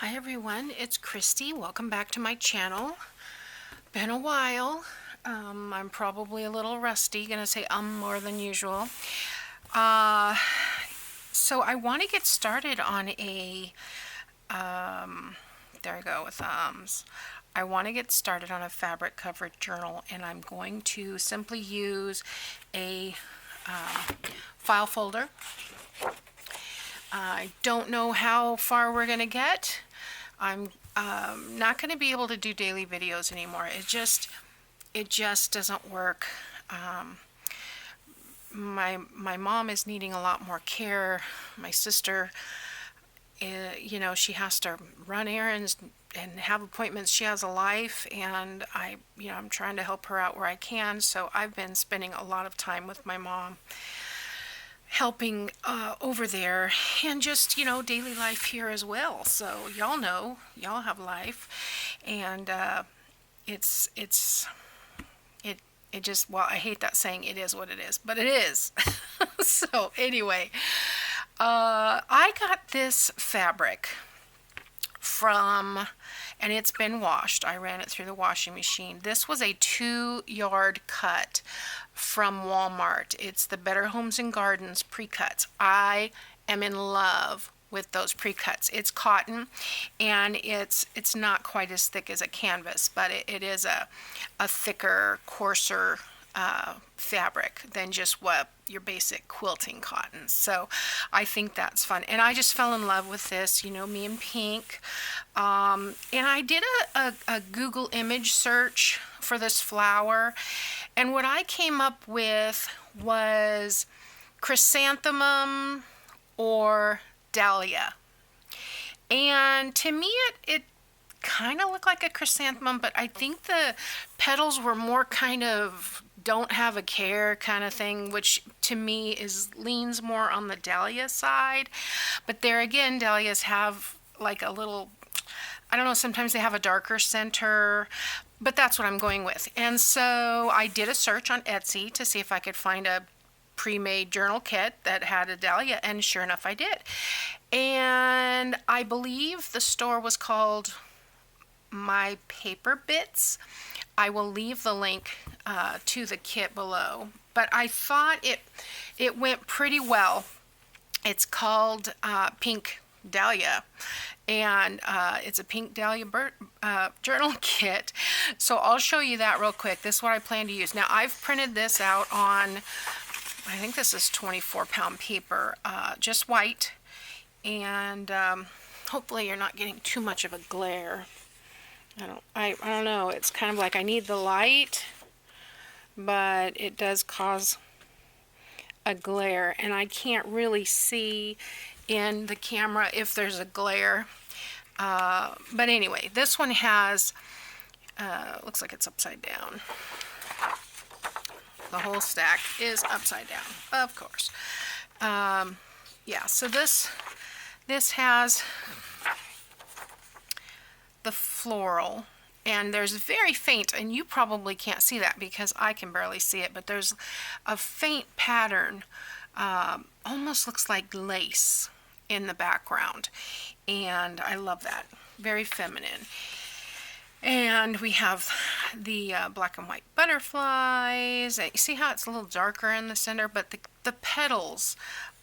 Hi everyone, it's Christy. Welcome back to my channel. Been a while. I'm probably a little rusty, gonna say more than usual. So I want to get started on there I go with I want to get started on a fabric covered journal, and I'm going to simply use a file folder. I don't know how far we're gonna get. I'm not going to be able to do daily videos anymore. It just doesn't work. My mom is needing a lot more care. My sister, she has to run errands and have appointments. She has a life, and I'm trying to help her out where I can. So I've been spending a lot of time with my mom, helping over there, and just daily life here as well. So y'all have life, and it just, well, I hate that saying, it is what it is, but it is. So anyway, I got this fabric from, and it's been washed. I ran it through the washing machine. This was a 2-yard cut from Walmart. It's the Better Homes and Gardens precuts. I am in love with those precuts. It's cotton, and it's not quite as thick as a canvas, but it is a thicker, coarser fabric than just what your basic quilting cotton. So I think that's fun, and I just fell in love with this, me and pink. And I did a Google image search for this flower, and what I came up with was chrysanthemum or dahlia. And to me it kind of looked like a chrysanthemum, but I think the petals were more kind of don't have a care kind of thing, which to me leans more on the dahlia side. But there again, dahlias have like a little, I don't know, sometimes they have a darker center, but that's what I'm going with. And so I did a search on Etsy to see if I could find a pre-made journal kit that had a dahlia, and sure enough I did. And I believe the store was called My Paper Bits. I will leave the link to the kit below, but I thought it went pretty well. It's called Pink Dahlia, and it's a Pink Dahlia journal kit. So I'll show you that real quick. This is what I plan to use. Now I've printed this out on, I think this is 24-pound paper, just white, and hopefully you're not getting too much of a glare. I don't know, it's kind of like I need the light, but it does cause a glare, and I can't really see in the camera if there's a glare. But anyway, this one has, looks like it's upside down. The whole stack is upside down, of course. Yeah, so this has the floral, and there's very faint, and you probably can't see that because I can barely see it, but there's a faint pattern, almost looks like lace in the background, and I love that. Very feminine. And we have the black and white butterflies. You see how it's a little darker in the center, but the petals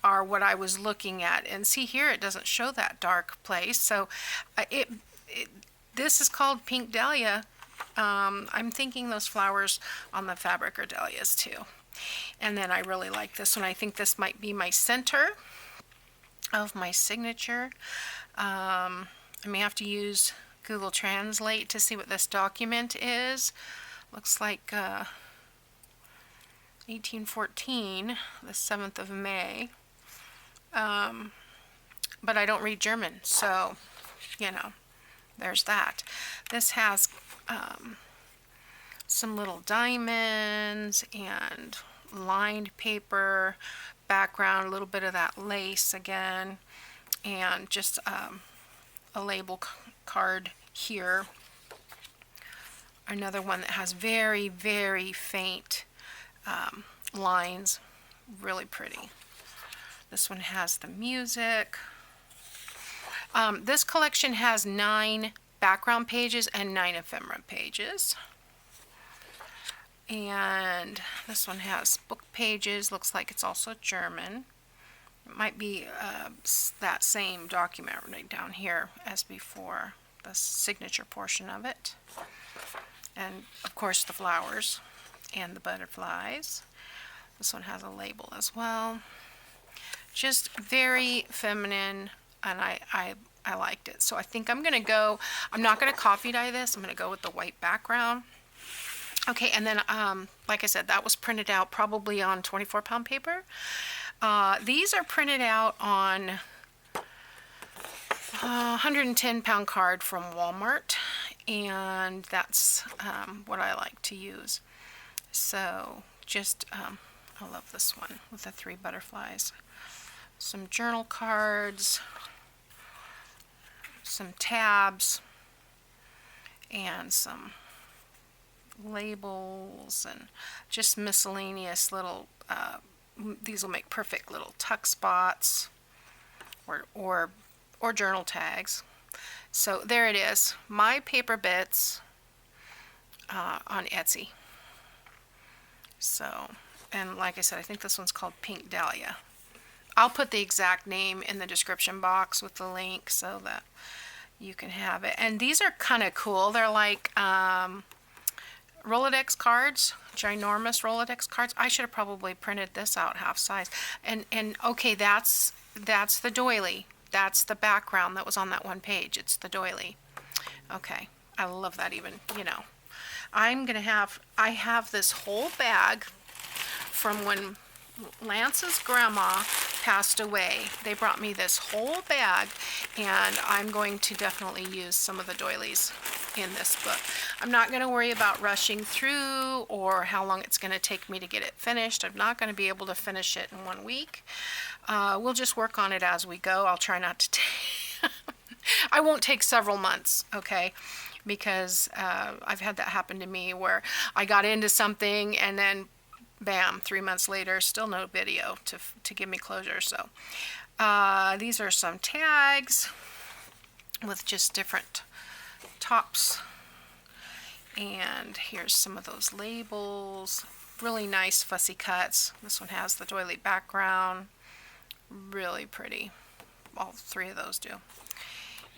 are what I was looking at. And see here, it doesn't show that dark place. So this is called Pink Dahlia. I'm thinking those flowers on the fabric are dahlias too. And then I really like this one. I think this might be my center of my signature. I may have to use Google Translate to see what this document is. Looks like 1814, the 7th of May. But I don't read German, so, there's that. This has some little diamonds and lined paper, background, a little bit of that lace again, and just a label card here. Another one that has very, very faint lines, really pretty. This one has the music. This collection has 9 background pages and 9 ephemera pages. And this one has book pages. Looks like it's also German. It might be that same document right down here as before, the signature portion of it. And of course the flowers and the butterflies. This one has a label as well. Just very feminine, and I liked it. So I think I'm going to go, I'm not going to coffee dye this. I'm going to go with the white background. Okay, and then, like I said, that was printed out probably on 24-pound paper. These are printed out on 110-pound card from Walmart, and that's what I like to use. So, just, I love this one with the 3 butterflies. Some journal cards, some tabs, and some labels, and just miscellaneous little these will make perfect little tuck spots or journal tags. So there it is, my paper bits on Etsy. So, and like I said, I think this one's called Pink Dahlia. I'll put the exact name in the description box with the link so that you can have it. And these are kind of cool. They're like Rolodex cards, ginormous Rolodex cards. I should have probably printed this out half size. And okay, that's the doily. That's the background that was on that one page. It's the doily. Okay, I love that even, you know. I have this whole bag from when Lance's grandma passed away. They brought me this whole bag, and I'm going to definitely use some of the doilies in this book. I'm not going to worry about rushing through or how long it's going to take me to get it finished. I'm not going to be able to finish it in 1 week. We'll just work on it as we go. I'll try not to take I won't take several months, okay? Because I've had that happen to me where I got into something and then bam, 3 months later, still no video to give me closure. So these are some tags with just different tops. And here's some of those labels. Really nice fussy cuts. This one has the doily background. Really pretty. All 3 of those do.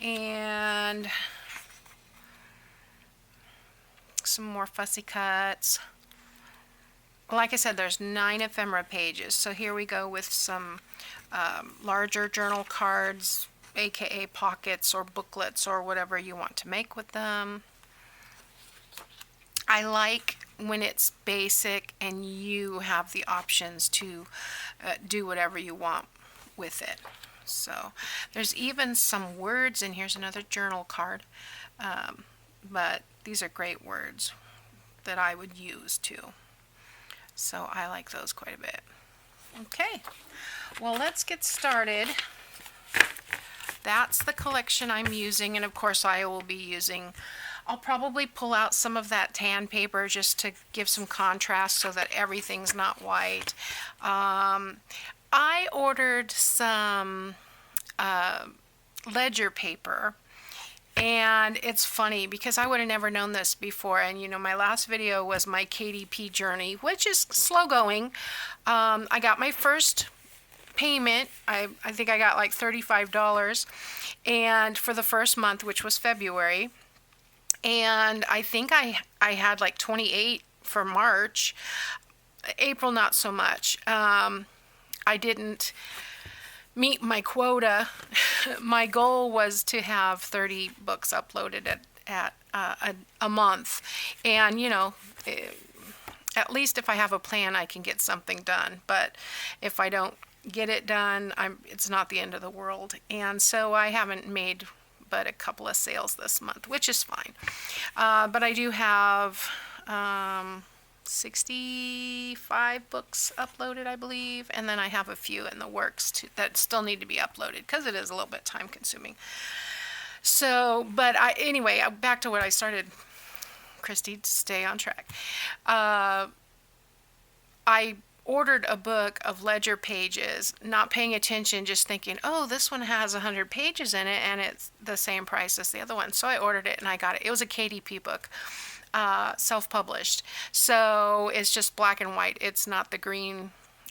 And some more fussy cuts. Like I said, there's 9 ephemera pages. So here we go with some larger journal cards, aka pockets or booklets or whatever you want to make with them. I like when it's basic and you have the options to do whatever you want with it. So there's even some words, and here's another journal card. But these are great words that I would use too. So I like those quite a bit. Okay, well, let's get started. That's the collection I'm using, and of course I will be using, I'll probably pull out some of that tan paper just to give some contrast so that everything's not white. I ordered some ledger paper, and it's funny because I would have never known this before. And you know, my last video was my KDP journey, which is slow going. I got my first payment. I think I got like $35, and for the first month, which was February, and I think I had like 28 for March. April, not so much. I didn't meet my quota. My goal was to have 30 books uploaded at a month, and you know, at least if I have a plan, I can get something done. But if I don't get it done, it's not the end of the world. And so I haven't made but a couple of sales this month, which is fine. But I do have 65 books uploaded, I believe, and then I have a few in the works that still need to be uploaded because it is a little bit time consuming. So, but anyway, back to what I started, Christy, to stay on track. I ordered a book of ledger pages, not paying attention, just thinking, oh, this one has 100 pages in it and it's the same price as the other one. So I ordered it and I got it. It was a KDP book, self-published. So it's just black and white. It's not the green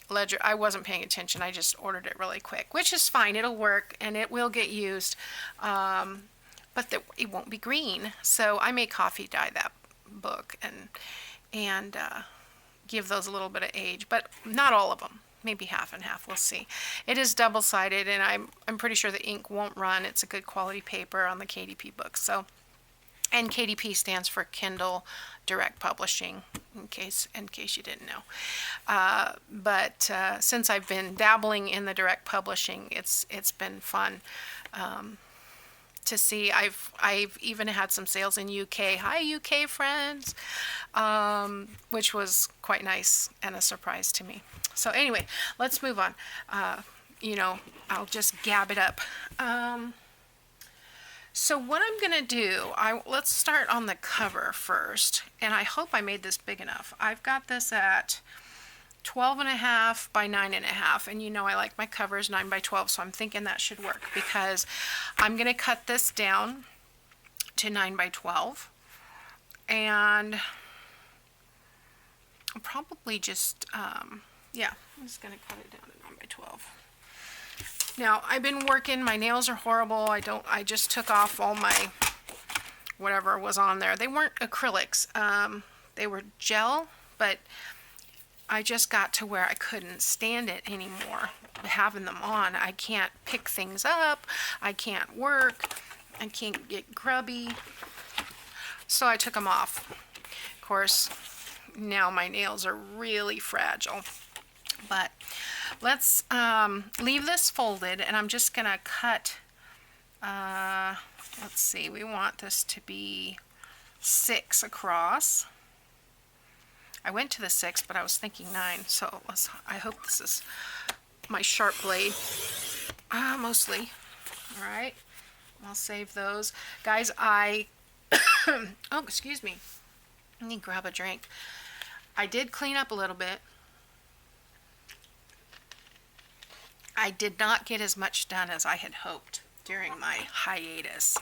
ledger. I wasn't paying attention. I just ordered it really quick, which is fine. It'll work and it will get used, but it won't be green. So I may coffee dye that book and give those a little bit of age, but not all of them, maybe half and half. We'll see. It is double-sided, and I'm pretty sure the ink won't run. It's a good quality paper on the KDP book. So, and KDP stands for Kindle Direct Publishing, in case you didn't know. But since I've been dabbling in the direct publishing, it's been fun to see. I've even had some sales in UK. Hi, UK friends, which was quite nice and a surprise to me. So anyway, let's move on. I'll just gab it up. So what I'm gonna do, let's start on the cover first, and I hope I made this big enough. I've got this at 12.5 by 9.5, and you know I like my covers 9 by 12, so I'm thinking that should work because I'm going to cut this down to 9 by 12, and I'll probably just I'm just going to cut it down to 9 by 12. Now I've been working, my nails are horrible. I just took off all my whatever was on there. They weren't acrylics, they were gel, but I just got to where I couldn't stand it anymore, having them on. I can't pick things up, I can't work, I can't get grubby, so I took them off. Of course, now my nails are really fragile, but let's leave this folded, and I'm just gonna cut, let's see, we want this to be 6 across. I went to the 6, but I was thinking 9, so I hope this is my sharp blade, mostly. All right, I'll save those. Guys, oh, excuse me. Let me grab a drink. I did clean up a little bit. I did not get as much done as I had hoped during my hiatus.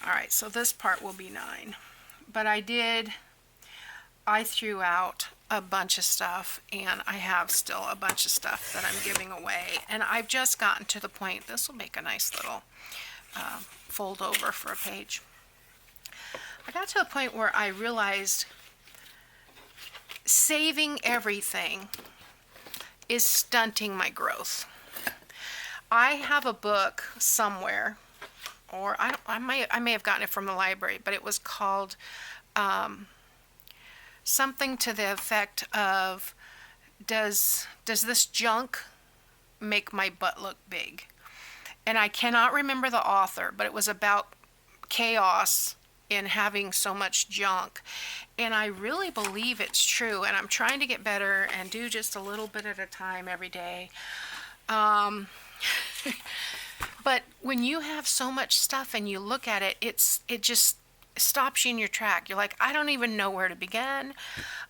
All right, so this part will be 9, but I threw out a bunch of stuff, and I have still a bunch of stuff that I'm giving away, and I've just gotten to the point, this will make a nice little fold over for a page. I got to the point where I realized saving everything is stunting my growth. I have a book somewhere, or I may have gotten it from the library, but it was called something to the effect of, does this junk make my butt look big? And I cannot remember the author, but it was about chaos in having so much junk, and I really believe it's true, and I'm trying to get better and do just a little bit at a time every day. But when you have so much stuff and you look at it, it just stops you in your track. You're like, I don't even know where to begin.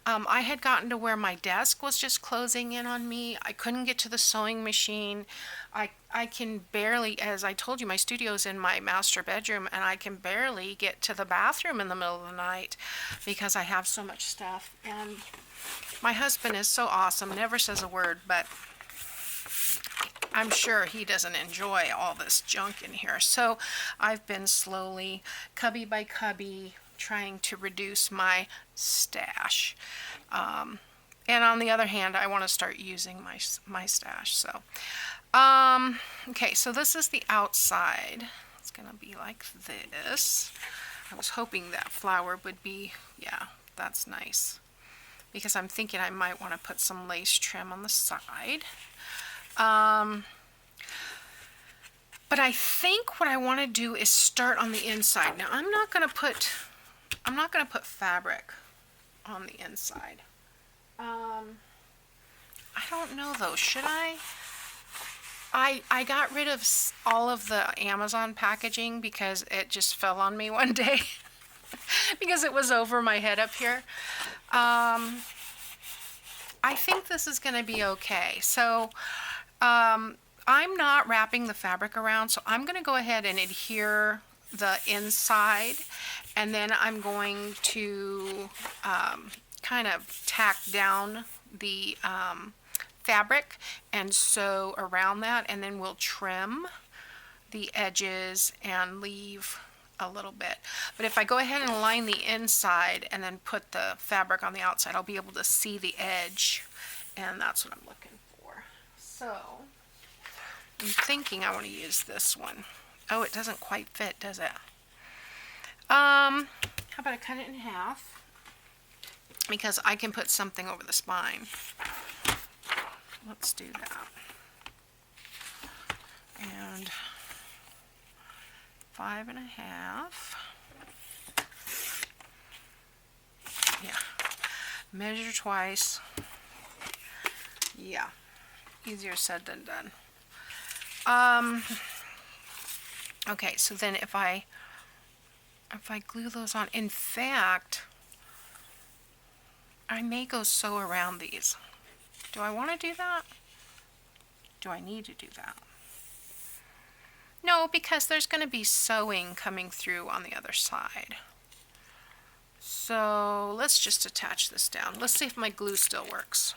I had gotten to where my desk was just closing in on me. I couldn't get to the sewing machine. I can barely, as I told you, my studio's in my master bedroom, and I can barely get to the bathroom in the middle of the night because I have so much stuff. And my husband is so awesome, never says a word, but I'm sure he doesn't enjoy all this junk in here. So I've been slowly, cubby by cubby, trying to reduce my stash. And on the other hand, I want to start using my stash. So, okay, so this is the outside. It's going to be like this. I was hoping that flower would be, yeah, that's nice. Because I'm thinking I might want to put some lace trim on the side. But I think what I want to do is start on the inside. Now I'm not going to put fabric on the inside. I don't know though, should I? I got rid of all of the Amazon packaging because it just fell on me one day because it was over my head up here. I think this is going to be okay. So I'm not wrapping the fabric around, so I'm going to go ahead and adhere the inside, and then I'm going to kind of tack down the fabric and sew around that, and then we'll trim the edges and leave a little bit. But if I go ahead and line the inside and then put the fabric on the outside, I'll be able to see the edge, and that's what I'm looking for. So I'm thinking I want to use this one. Oh, it doesn't quite fit, does it? How about I cut it in half, because I can put something over the spine. Let's do that. And 5 1/2. Yeah. Measure twice. Yeah. Easier said than done. Okay, so then if I glue those on, in fact, I may go sew around these. Do I want to do that? Do I need to do that? No, because there's going to be sewing coming through on the other side. So let's just attach this down. Let's see if my glue still works.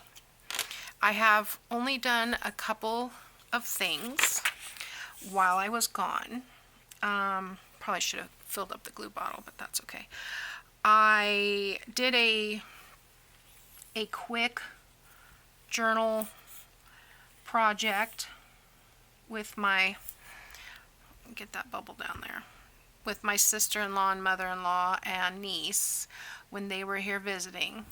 I have only done a couple of things while I was gone. Probably should have filled up the glue bottle, but that's okay. I did a quick journal project with my, get that bubble down there, with my sister-in-law and mother-in-law and niece when they were here visiting,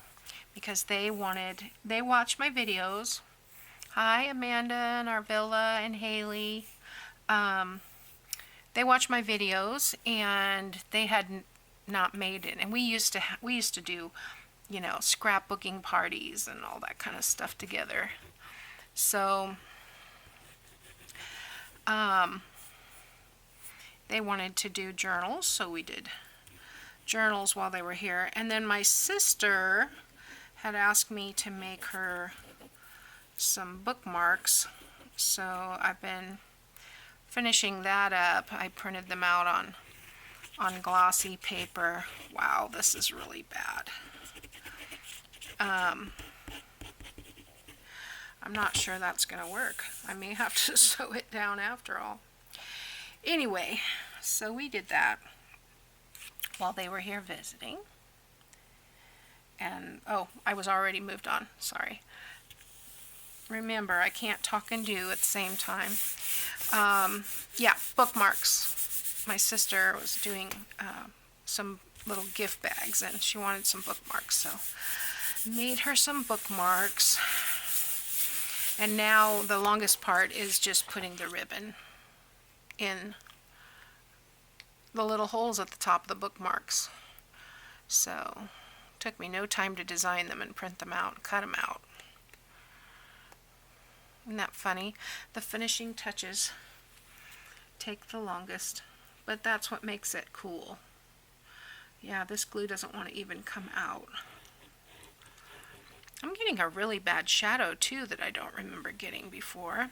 because they watched my videos. Hi, Amanda and Arvilla and Haley. They watched my videos, and they had not made it, and we used to do, you know, scrapbooking parties and all that kind of stuff together. So they wanted to do journals, so we did journals while they were here. And then my sister had asked me to make her some bookmarks, so I've been finishing that up. I printed them out on glossy paper. Wow, this is really bad. I'm not sure that's going to work. I may have to sew it down after all. Anyway, so we did that while they were here visiting. And, oh, I was already moved on. Sorry. Remember, I can't talk and do at the same time. Yeah, bookmarks. My sister was doing some little gift bags, and she wanted some bookmarks, so made her some bookmarks. And now the longest part is just putting the ribbon in the little holes at the top of the bookmarks. So it took me no time to design them and print them out and cut them out. Isn't that funny? The finishing touches take the longest, but that's what makes it cool. Yeah, this glue doesn't want to even come out. I'm getting a really bad shadow too that I don't remember getting before.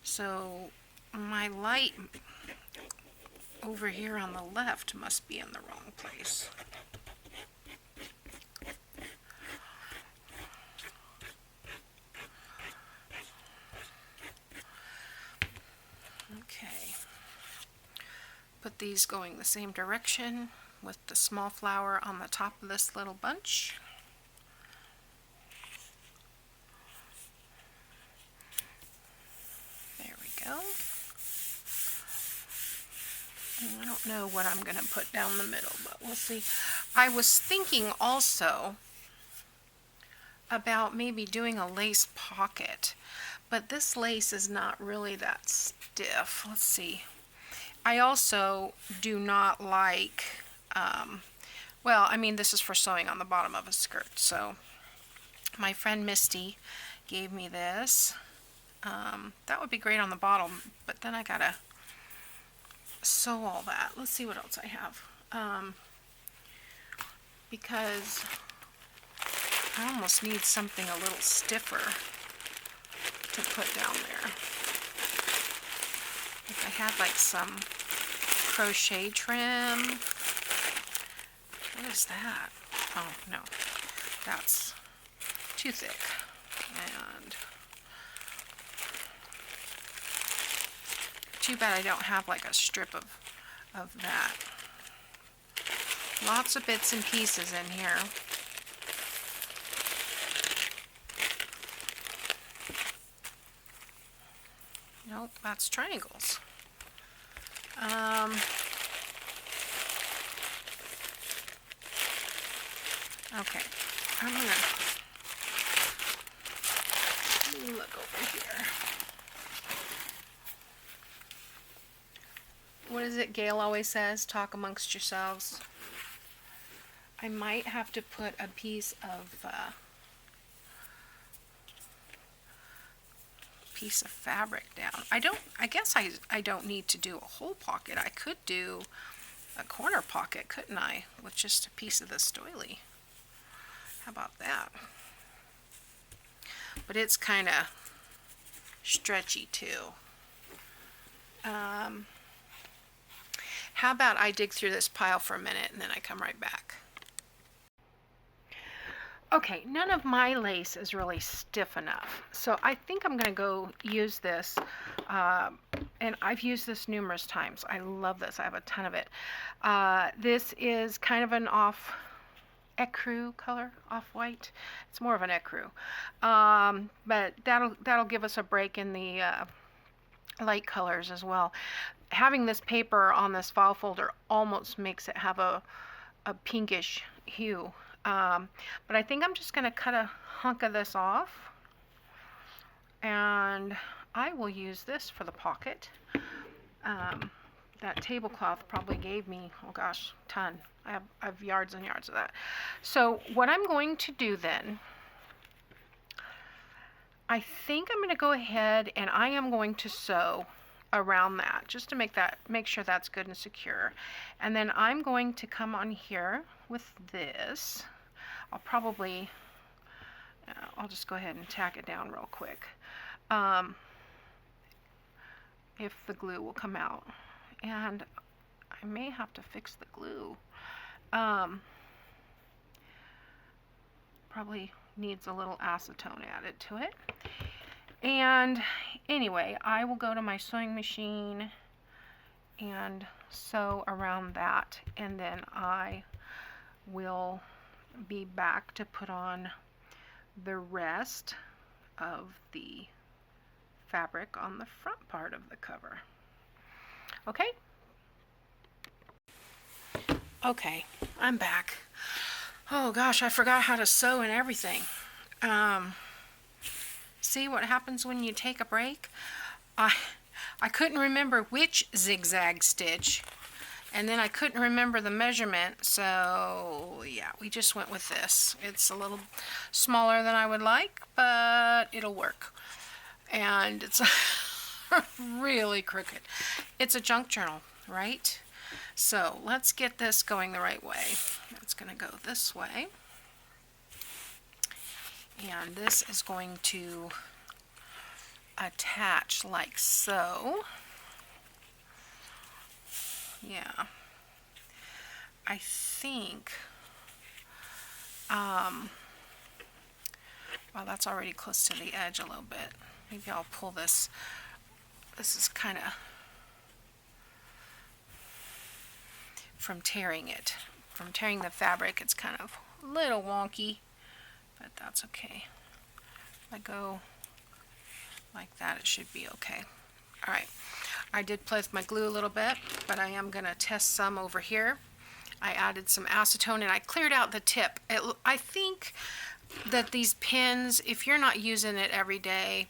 So my light over here on the left must be in the wrong place. Okay. Put these going the same direction with the small flower on the top of this little bunch. Go. I don't know what I'm going to put down the middle, but we'll see. I was thinking also about maybe doing a lace pocket, but this lace is not really that stiff. Let's see. I also do not like, well, I mean, this is for sewing on the bottom of a skirt, so my friend Misty gave me this. That would be great on the bottom, but then I gotta sew all that. Let's see what else I have. Because I almost need something a little stiffer to put down there. If I had like some crochet trim. What is that? Oh no, that's too thick. And too bad I don't have like a strip of that. Lots of bits and pieces in here. Nope, that's triangles. Okay, I'm gonna look over here. What is it Gail always says? Talk amongst yourselves. I might have to put a piece of fabric down. I guess I don't need to do a whole pocket. I could do a corner pocket, couldn't I? With just a piece of this doily. How about that? But it's kind of stretchy too. How about I dig through this pile for a minute and then I come right back. Okay, none of my lace is really stiff enough, so I think I'm going to go use this, and I've used this numerous times. I love this. I have a ton of it. This is kind of an off ecru color, off-white. It's more of an ecru, but that'll give us a break in the light colors as well. Having this paper on this file folder almost makes it have a pinkish hue. But I think I'm just going to cut a hunk of this off, and I will use this for the pocket. That tablecloth probably gave me, oh gosh, a ton. I have yards and yards of that. So what I'm going to do then, I think I'm going to go ahead and I am going to sew around that just to make sure that's good and secure. And then I'm going to come on here with this. I'll probably, I'll just go ahead and tack it down real quick. If the glue will come out. And I may have to fix the glue. Probably needs a little acetone added to it. And anyway, I will go to my sewing machine and sew around that, and then I will be back to put on the rest of the fabric on the front part of the cover. Okay? Okay, I'm back. Oh gosh, I forgot how to sew and everything. See what happens when you take a break? I couldn't remember which zigzag stitch, and then I couldn't remember the measurement, so yeah, we just went with this. It's a little smaller than I would like, but it'll work. And it's really crooked. It's a junk journal, right? So let's get this going the right way. It's going to go this way. And this is going to attach like so. Yeah. I think, well, that's already close to the edge a little bit. Maybe I'll pull this. This is kind of from tearing it. From tearing the fabric, it's kind of a little wonky, but that's okay. If I go like that, it should be okay. All right, I did play with my glue a little bit, but I am going to test some over here. I added some acetone and I cleared out the tip. I think that these pins, if you're not using it every day,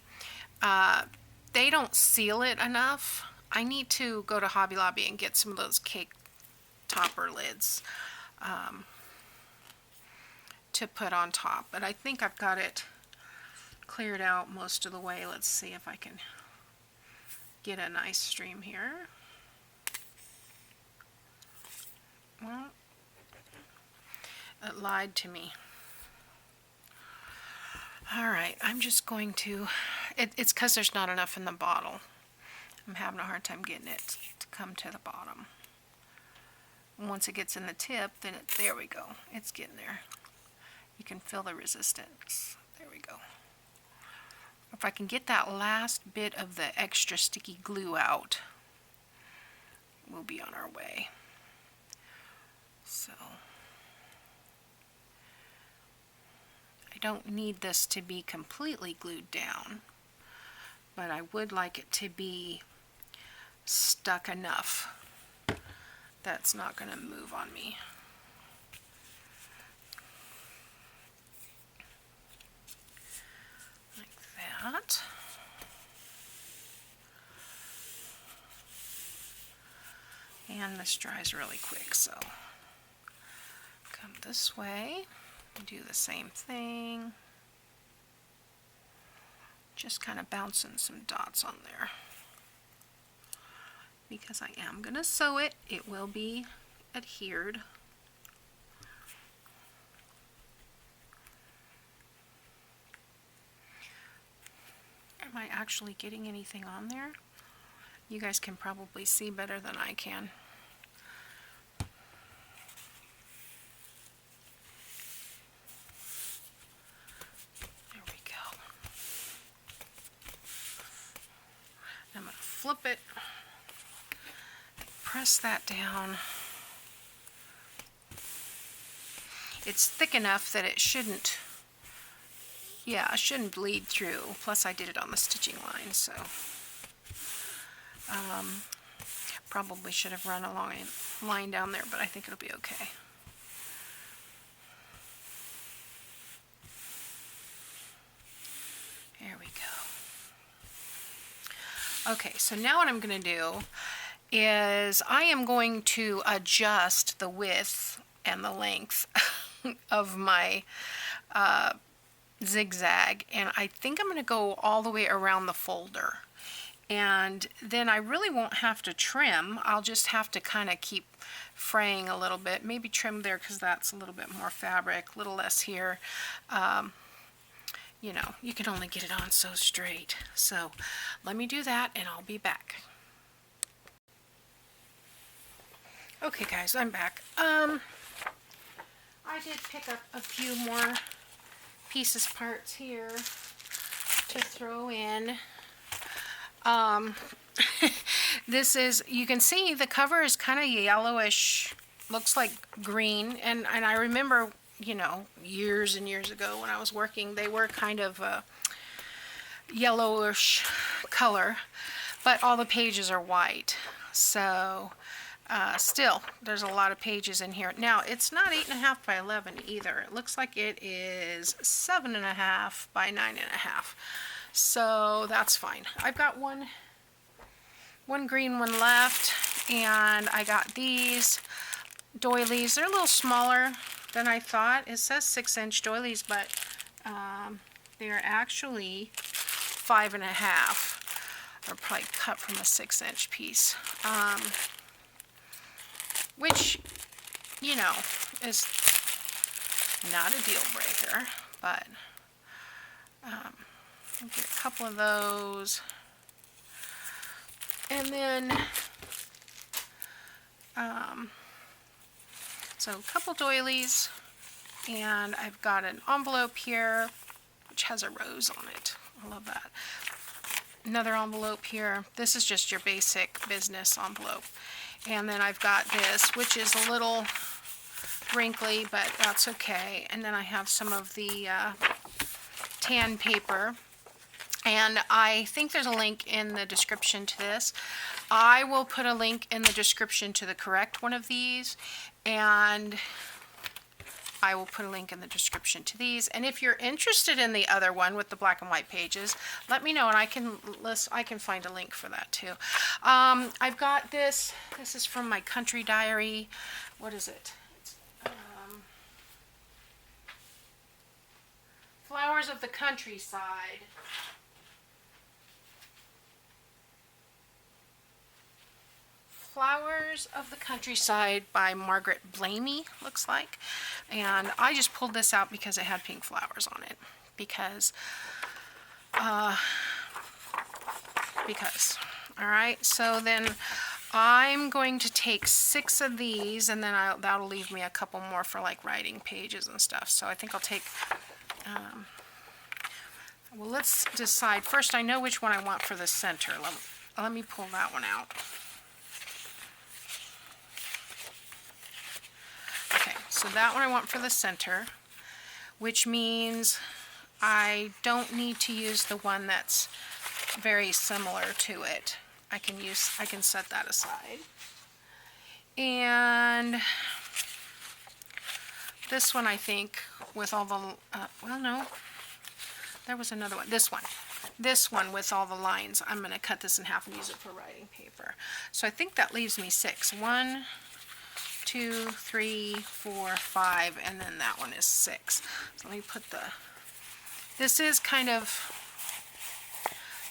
they don't seal it enough. I need to go to Hobby Lobby and get some of those cake topper lids to put on top, but I think I've got it cleared out most of the way. Let's see if I can get a nice stream here. Well, it lied to me. Alright, I'm just going to, it's because there's not enough in the bottle. I'm having a hard time getting it to come to the bottom. Once it gets in the tip, then there we go. It's getting there. You can feel the resistance. There we go. If I can get that last bit of the extra sticky glue out, we'll be on our way. So I don't need this to be completely glued down, but I would like it to be stuck enough that's not going to move on me. Like that. And this dries really quick, so come this way and do the same thing. Just kind of bouncing some dots on there. Because I am going to sew it, it will be adhered. Am I actually getting anything on there? You guys can probably see better than I can. There we go. I'm going to flip it. Press that down. It's thick enough that it shouldn't, it shouldn't bleed through. Plus I did it on the stitching line, so probably should have run a line down there, but I think it'll be okay. There we go. Okay, so now what I'm going to do is I am going to adjust the width and the length of my zigzag, and I think I'm going to go all the way around the folder, and then I really won't have to trim. I'll just have to kind of keep fraying a little bit, maybe trim there because that's a little bit more fabric, a little less here. You know, you can only get it on so straight, so let me do that and I'll be back. Okay guys, I'm back. I did pick up a few more pieces, parts here to throw in. This is, you can see the cover is kind of yellowish, looks like green, and I remember, you know, years and years ago when I was working, they were kind of a yellowish color, but all the pages are white, so still, there's a lot of pages in here. Now, it's not 8.5 by 11 either. It looks like it is 7.5 by 9.5. So that's fine. I've got one green one left, and I got these doilies. They're a little smaller than I thought. It says 6-inch doilies, but they're actually 5.5. Or probably cut from a 6-inch piece. Which, you know, is not a deal breaker, but I'll get a couple of those. And then, so a couple doilies, and I've got an envelope here, which has a rose on it. I love that. Another envelope here. This is just your basic business envelope. And then I've got this, which is a little wrinkly, but that's okay. And then I have some of the tan paper. And I think there's a link in the description to this. I will put a link in the description to the correct one of these. And I will put a link in the description to these. And if you're interested in the other one with the black and white pages, let me know, and I can find a link for that too. I've got this. This is from my country diary. What is it? It's, Flowers of the Countryside. Flowers of the Countryside by Margaret Blamey, looks like. And I just pulled this out because it had pink flowers on it. because all right, so then I'm going to take 6 of these, and then that'll leave me a couple more for like writing pages and stuff. So I think I'll take, well, let's decide. First, I know which one I want for the center. Let me pull that one out. Okay, so that one I want for the center, which means I don't need to use the one that's very similar to it. I can set that aside. And this one, I think, with all the, well, no, there was another one. This one with all the lines, I'm going to cut this in half and use it for writing paper. So I think that leaves me 6. 1, 2, 3, 4, 5, and then that one is 6. So let me put this is kind of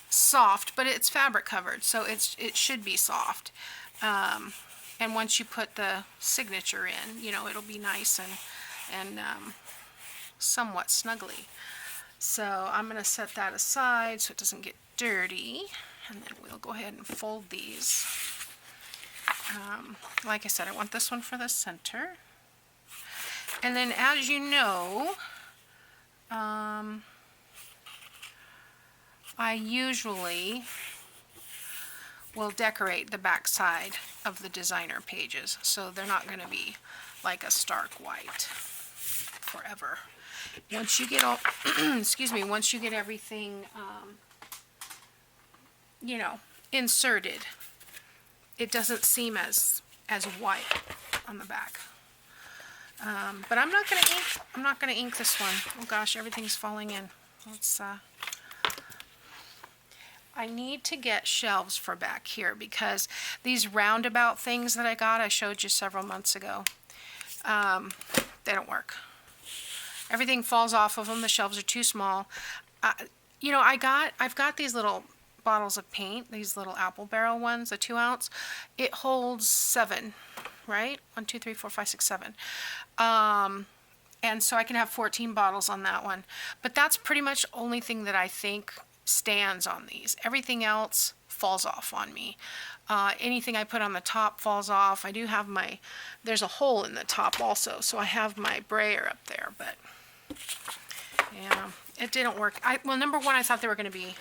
soft, but it's fabric covered, so it should be soft. And once you put the signature in, you know, it'll be nice and somewhat snuggly. So I'm going to set that aside so it doesn't get dirty, and then we'll go ahead and fold these. Like I said, I want this one for the center. And then, as you know, I usually will decorate the back side of the designer pages, so they're not going to be like a stark white forever. Once you get all, excuse me, once you get everything, you know, inserted, it doesn't seem as white on the back. But I'm not going to ink this one. Oh gosh, everything's falling in. Let's I need to get shelves for back here, because these roundabout things that I showed you several months ago, they don't work. Everything falls off of them. The shelves are too small. You know, I've got these little bottles of paint, these little apple barrel ones, the 2 ounce. It holds 7, right? 1, 2, 3, 4, 5, 6, 7. And so I can have 14 bottles on that one. But that's pretty much the only thing that I think stands on these. Everything else falls off on me. Anything I put on the top falls off. I do have there's a hole in the top also, so I have my brayer up there, but yeah, it didn't work. Well, number one, I thought they were going to be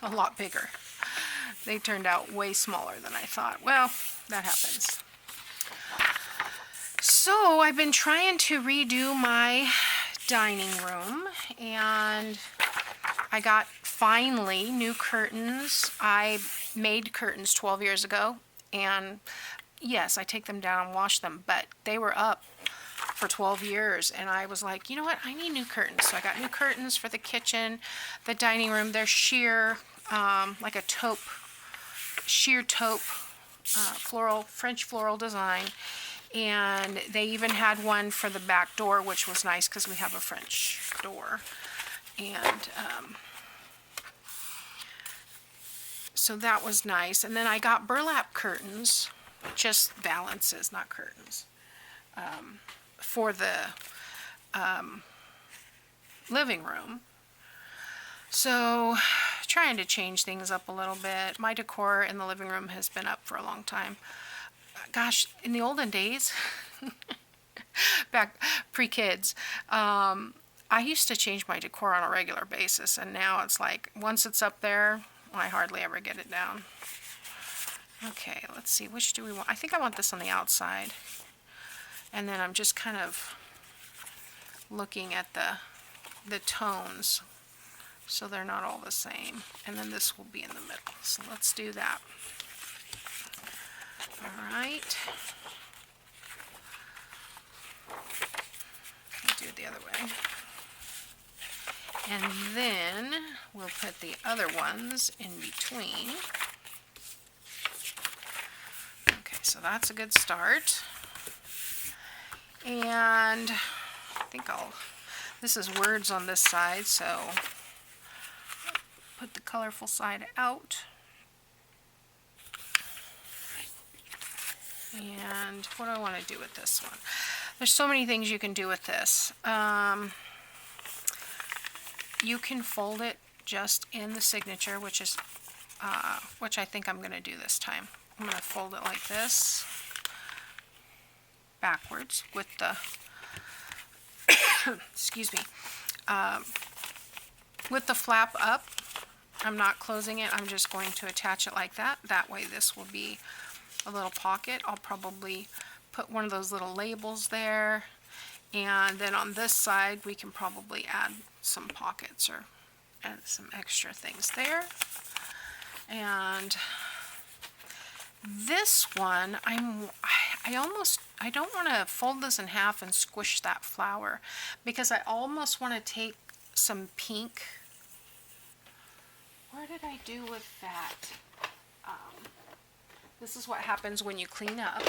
a lot bigger. They turned out way smaller than I thought. Well, that happens. So I've been trying to redo my dining room, and I got finally new curtains. I made curtains 12 years ago, and yes, I take them down and wash them, but they were up for 12 years, and I was like, you know what, I need new curtains. So I got new curtains for the kitchen, the dining room. They're sheer, like a taupe, sheer taupe, French floral design. And they even had one for the back door, which was nice because we have a French door. And so that was nice. And then I got burlap curtains, just valances, not curtains, for the living room. So trying to change things up a little bit. My decor in the living room has been up for a long time. Gosh, in the olden days, back pre-kids, I used to change my decor on a regular basis, and now it's like, once it's up there, I hardly ever get it down. Okay, let's see, which do we want? I think I want this on the outside, and then I'm just kind of looking at the tones, so they're not all the same, and then this will be in the middle, so let's do that. All right. I'll do it the other way. And then we'll put the other ones in between. Okay, so that's a good start. And I think this is words on this side, so put the colorful side out. And what do I want to do with this one? There's so many things you can do with this. you can fold it just in the signature, which is which I think I'm going to do this time. I'm going to fold it like this, backwards with the excuse me, with the flap up. I'm not closing it, I'm just going to attach it like that. That way this will be a little pocket. I'll probably put one of those little labels there, and then on this side we can probably add some pockets or add some extra things there. And this one, I don't want to fold this in half and squish that flower, because I almost want to take some pink. Where did I do with that? This is what happens when you clean up.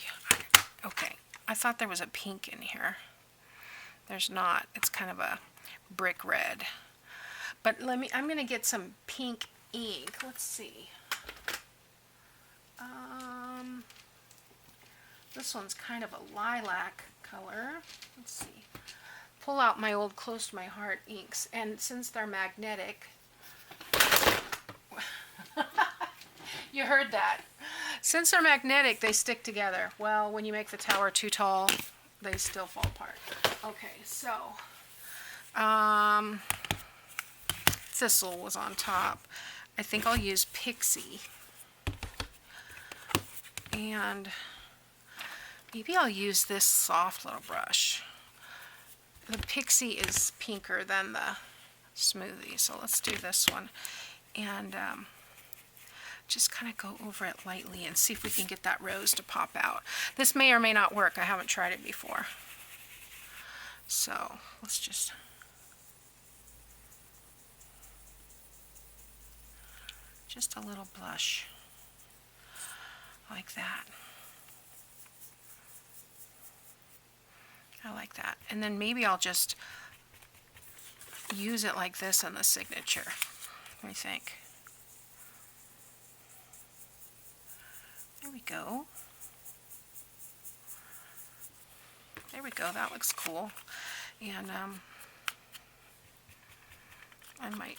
Yeah, okay, I thought there was a pink in here. There's not. It's kind of a brick red. But I'm going to get some pink ink. Let's see. This one's kind of a lilac color. Let's see. Pull out my old Close to My Heart inks, and since they're magnetic, you heard that. Since they're magnetic, they stick together. Well, when you make the tower too tall, they still fall apart. Okay, so Thistle was on top. I think I'll use Pixie. And maybe I'll use this soft little brush. The Pixie is pinker than the Smoothie, so let's do this one. And just kind of go over it lightly and see if we can get that rose to pop out. This may or may not work. I haven't tried it before. So let's just... just a little blush. Like that. I like that. And then maybe I'll just use it like this in the signature. What do you think? There we go. There we go. That looks cool. And I might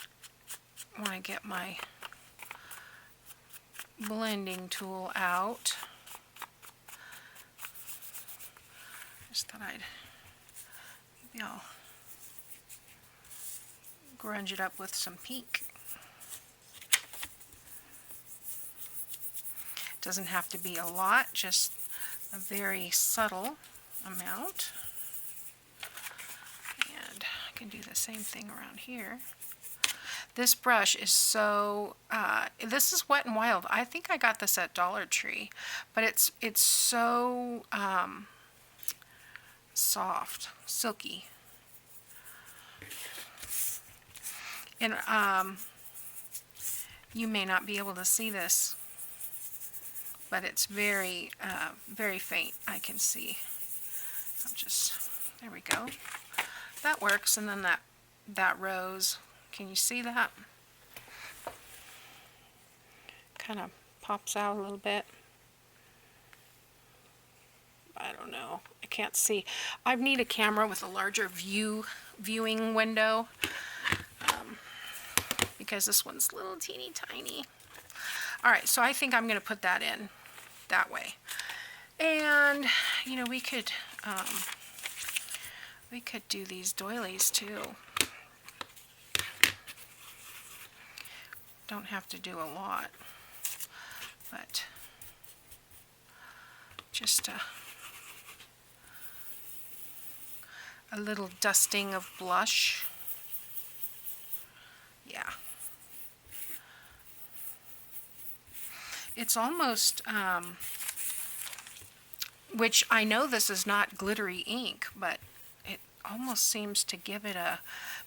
want to get my blending tool out. Just thought maybe I'll grunge it up with some pink. Doesn't have to be a lot, just a very subtle amount. And I can do the same thing around here. This brush is so, this is Wet n Wild. I think I got this at Dollar Tree, but it's so soft, silky. And you may not be able to see this, but it's very, very faint. I can see. I'll just, there we go. That works. And then that rose. Can you see that? Kind of pops out a little bit. I don't know. I can't see. I need a camera with a larger viewing window, because this one's little teeny tiny. All right, so I think I'm going to put that in that way. And you know, we could do these doilies too. Don't have to do a lot, but just a little dusting of blush. Yeah. It's almost, which I know this is not glittery ink, but it almost seems to give it a,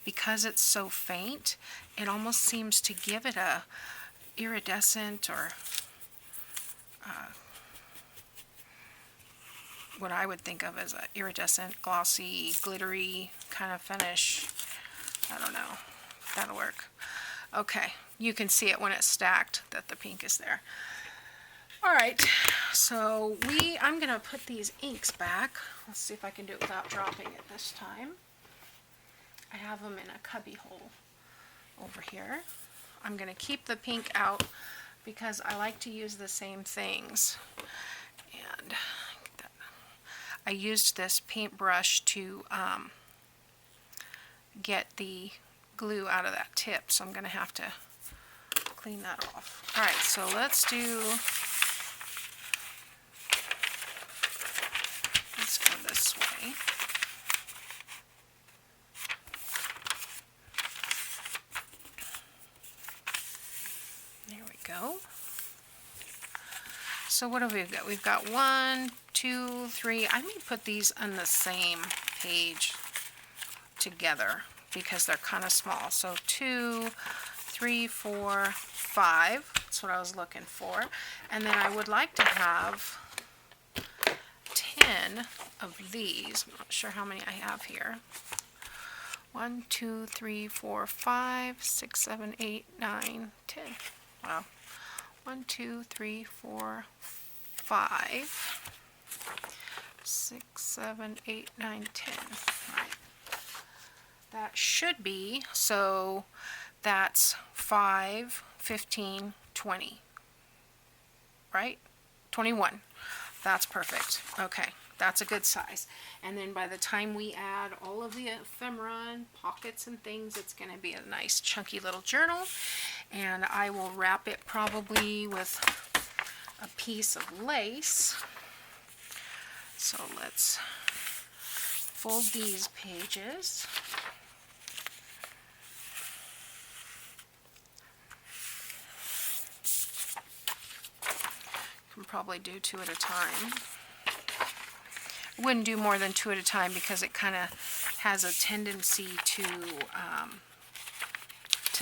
because it's so faint, it almost seems to give it a iridescent or what I would think of as a iridescent, glossy, glittery kind of finish. I don't know. That'll work. Okay, you can see it when it's stacked that the pink is there. All right, so I'm going to put these inks back. Let's see if I can do it without dropping it this time. I have them in a cubby hole over here. I'm going to keep the pink out because I like to use the same things. And I used this paintbrush to get the glue out of that tip, so I'm going to have to clean that off. Alright, so let's go this way. There we go. So what have we got? We've got 1, 2, 3. I may put these on the same page together because they're kind of small. So 2, 3, 4, 5. That's what I was looking for. And then I would like to have 10 of these. I'm not sure how many I have here. 1, 2, 3, 4, 5, 6, 7, 8, 9, 10. Wow. 1, 2, 3, 4, 5, 6, 7, 8, 9, 10. Right. That should be, so that's 5, 15, 20. Right? 21. That's perfect. Okay, that's a good size. And then by the time we add all of the ephemera and pockets and things, it's going to be a nice chunky little journal. And I will wrap it probably with a piece of lace. So let's fold these pages. Can probably do 2 at a time. I wouldn't do more than 2 at a time because it kind of has a tendency to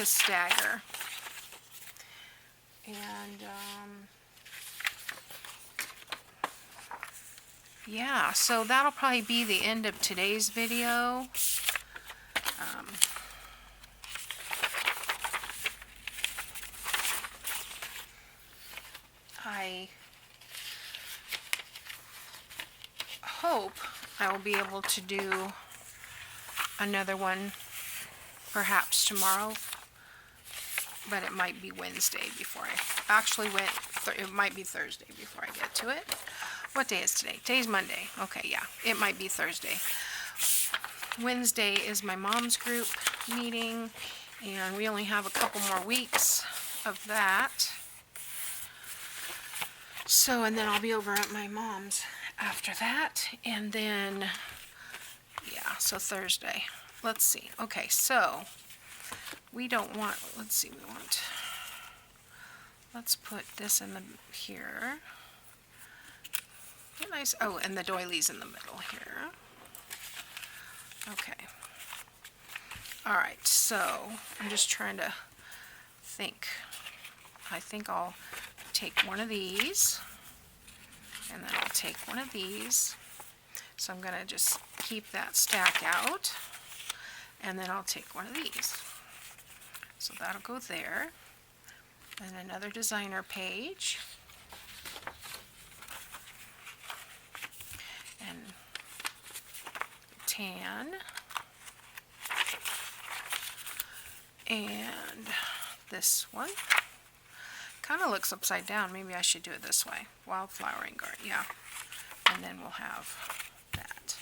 stagger. And yeah, so that'll probably be the end of today's video. I hope I will be able to do another one perhaps tomorrow, but it might be Wednesday before I actually it might be Thursday before I get to it. What day is today? Today's Monday. Okay, yeah, it might be Thursday. Wednesday is my mom's group meeting, and we only have a couple more weeks of that. So, and then I'll be over at my mom's after that, and then, yeah, so Thursday. Let's see. Okay, so we don't want, let's see, let's put this in here. Nice. Oh, and the doilies in the middle here. Okay. All right, so I'm just trying to think. I think I'll take one of these, and then I'll take one of these. So I'm going to just keep that stack out, and then I'll take one of these. So that'll go there. And another designer page. And tan. And this one. Kind of looks upside down. Maybe I should do it this way. Wildflowering garden, yeah. And then we'll have that.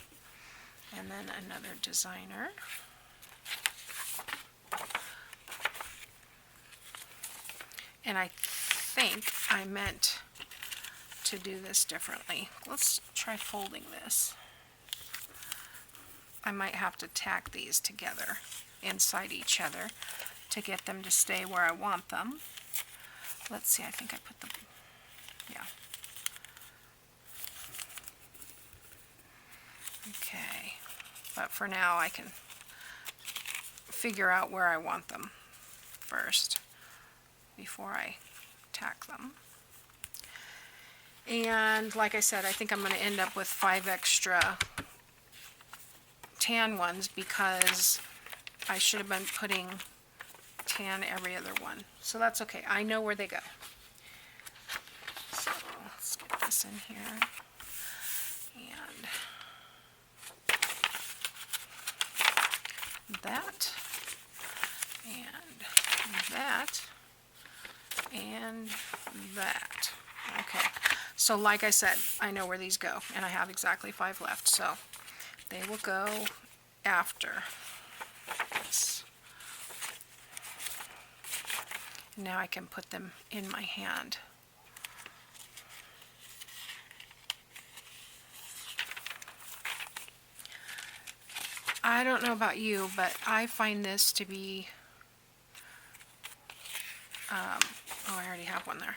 And then another designer. And I think I meant to do this differently. Let's try folding this. I might have to tack these together inside each other to get them to stay where I want them. Let's see, I think I put the, yeah. Okay, but for now I can figure out where I want them first before I tack them. And like I said, I think I'm going to end up with 5 extra tan ones because I should have been putting tan every other one. So that's okay. I know where they go. So let's get this in here. And that, and that, and that. Okay, so like I said, I know where these go, and I have exactly 5 left, so they will go after this. Now I can put them in my hand. I don't know about you, but I find this to be, oh, I already have one there,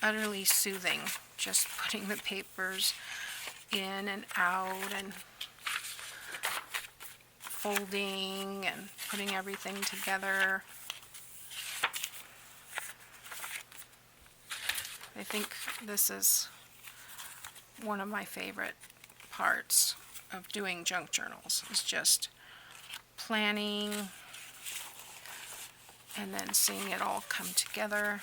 utterly soothing, just putting the papers in and out and folding and putting everything together. I think this is one of my favorite parts of doing junk journals, is just planning and then seeing it all come together.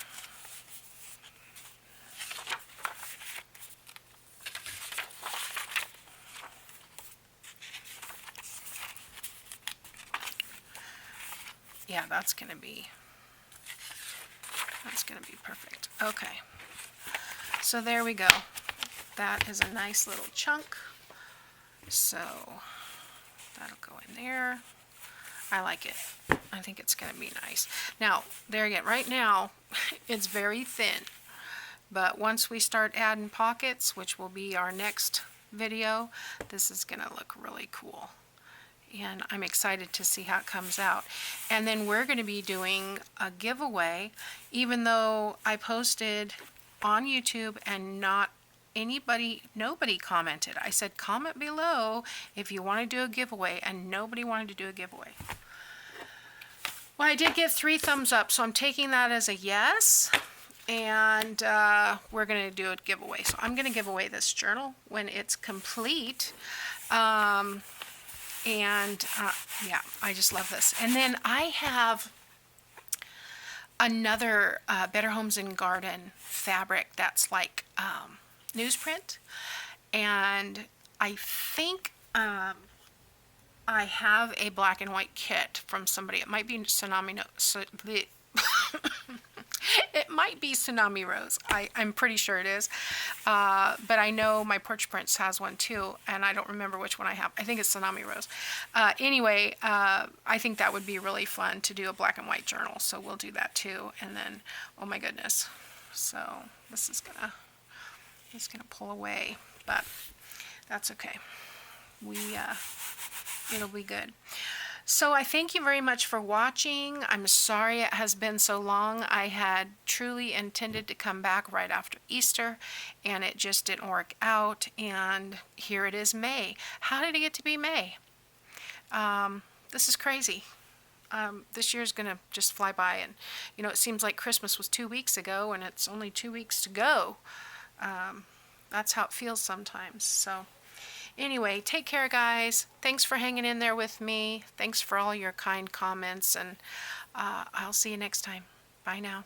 Yeah, that's gonna be perfect. Okay, so there we go. That is a nice little chunk. So that'll go in there. I like it. I think it's going to be nice. Now, there again, right now, it's very thin. But once we start adding pockets, which will be our next video, this is going to look really cool. And I'm excited to see how it comes out. And then we're going to be doing a giveaway, even though I posted on YouTube and nobody commented. I said comment below if you want to do a giveaway, and nobody wanted to do a giveaway. Well, I did get 3 thumbs up, so I'm taking that as a yes, and we're going to do a giveaway. So I'm going to give away this journal when it's complete. Yeah, I just love this. And then I have another Better Homes and Garden fabric that's like newsprint, and I think I have a black and white kit from somebody. It might be Tsunami. It might be Tsunami Rose. I'm pretty sure it is, but I know my Porch Prince has one too, and I don't remember which one I have. I think it's Tsunami Rose. Anyway, I think that would be really fun to do a black and white journal, so we'll do that too. And then, oh my goodness, so this is gonna pull away, but that's okay. It'll be good. So I thank you very much for watching. I'm sorry it has been so long. I had truly intended to come back right after Easter, and it just didn't work out, and here it is, May. How did it get to be May? This is crazy. This year's gonna just fly by, and it seems like Christmas was 2 weeks ago, and it's only 2 weeks to go. That's how it feels sometimes. So anyway, take care, guys. Thanks for hanging in there with me. Thanks for all your kind comments, and I'll see you next time. Bye now.